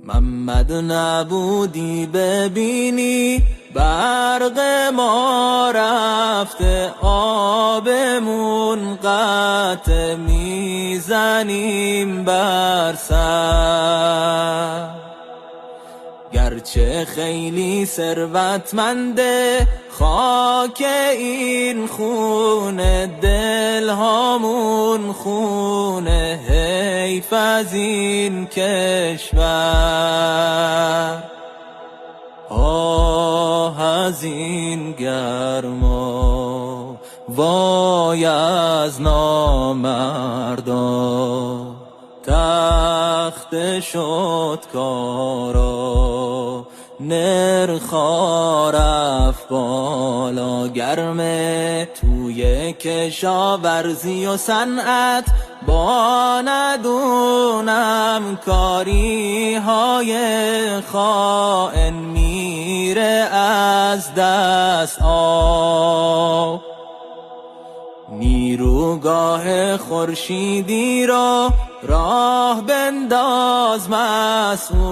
محمد نبودی ببینی برق ما رفته، آبمون قطع میزنیم بر سر. گرچه خیلی ثروتمنده خاک این خونه، دلهامون خونه، حیف از این کشور. آه از این گرما، وای از نامردا، تخت شد کارا، نرخا رفت بالا. گرمه توی کشاورزی و صنعت، با ندونم کاری های خائن میره از دست آب. نیروگاه خورشیدی را راه بنداز مسئول